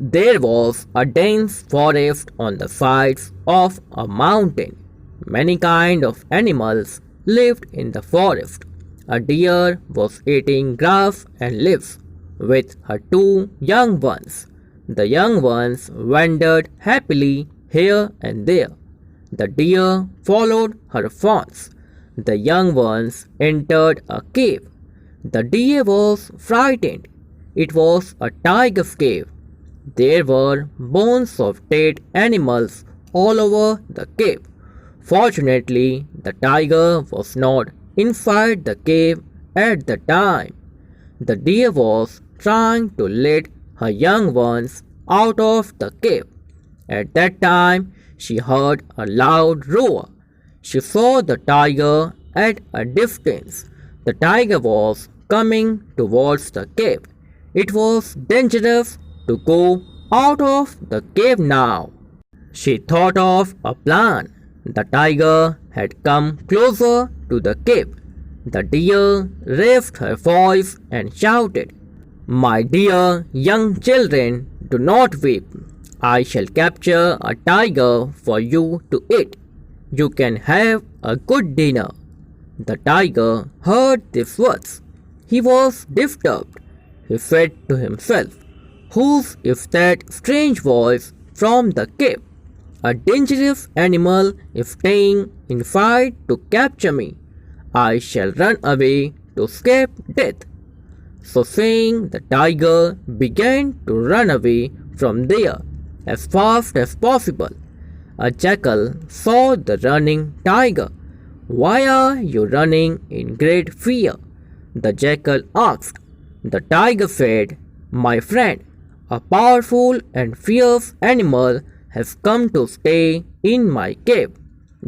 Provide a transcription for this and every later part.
There was a dense forest on the sides of a mountain. Many kinds of animals lived in the forest. A deer was eating grass and leaves with her two young ones. The young ones wandered happily here and there. The deer followed her fawns. The young ones entered a cave. The deer was frightened. It was a tiger's cave. There were bones of dead animals all over the cave. Fortunately, the tiger was not inside the cave at the time. The deer was trying to let her young ones out of the cave. At that time, she heard a loud roar. She saw the tiger at a distance. The tiger was coming towards the cave. It was dangerous to go out of the cave now. She thought of a plan. The tiger had come closer to the cave. The deer raised her voice and shouted, "My dear young children, do not weep. I shall capture a tiger for you to eat. You can have a good dinner." The tiger heard these words. He was disturbed. He said to himself, "Whose is that strange voice from the cave? A dangerous animal is staying inside to capture me. I shall run away to escape death." So saying, the tiger began to run away from there as fast as possible. A jackal saw the running tiger. "Why are you running in great fear?" the jackal asked. The tiger said, "My friend, a powerful and fierce animal has come to stay in my cave.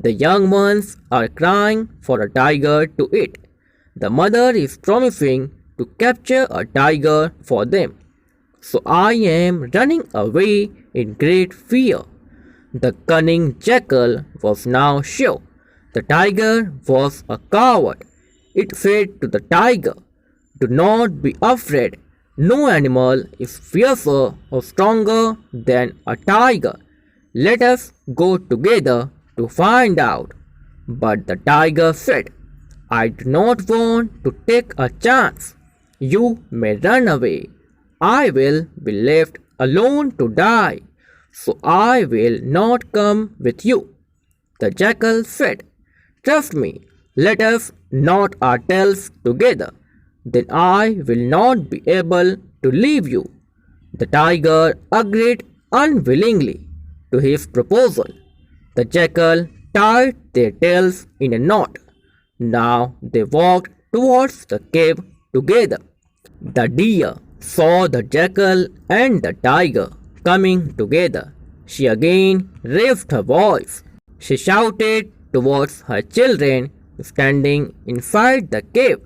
The young ones are crying for a tiger to eat. The mother is promising to capture a tiger for them. So I am running away in great fear." The cunning jackal was now sure the tiger was a coward. It said to the tiger, "Do not be afraid. No animal is fiercer or stronger than a tiger. Let us go together to find out." But the tiger said, "I do not want to take a chance. You may run away. I will be left alone to die, so I will not come with you." The jackal said, "Trust me, let us knot our tails together. Then I will not be able to leave you." The tiger agreed unwillingly to his proposal. The jackal tied their tails in a knot. Now they walked towards the cave together. The deer saw the jackal and the tiger coming together. She again raised her voice. She shouted towards her children standing inside the cave,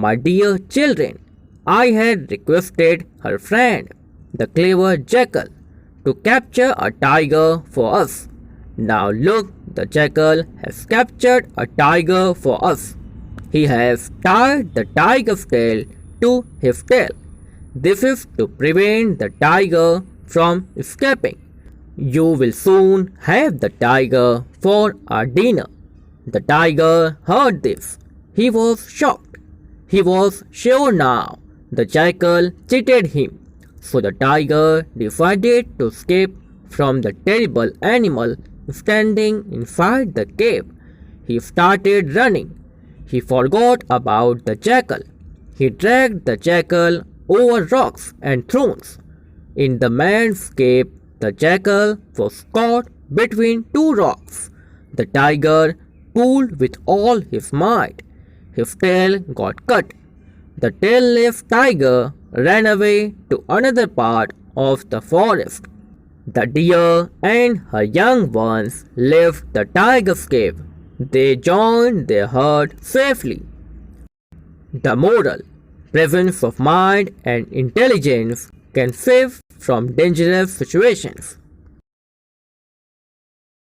"My dear children, I had requested her friend, the clever jackal, to capture a tiger for us. Now look, the jackal has captured a tiger for us. He has tied the tiger's tail to his tail. This is to prevent the tiger from escaping. You will soon have the tiger for our dinner." The tiger heard this. He was shocked. He was sure now the jackal cheated him. So the tiger decided to escape from the terrible animal standing inside the cave. He started running. He forgot about the jackal. He dragged the jackal over rocks and thrones. In the man's cave, the jackal was caught between two rocks. The tiger pulled with all his might. His tail got cut. The tailless tiger ran away to another part of the forest. The deer and her young ones left the tiger's cave. They joined their herd safely. The moral: presence of mind and intelligence can save from dangerous situations.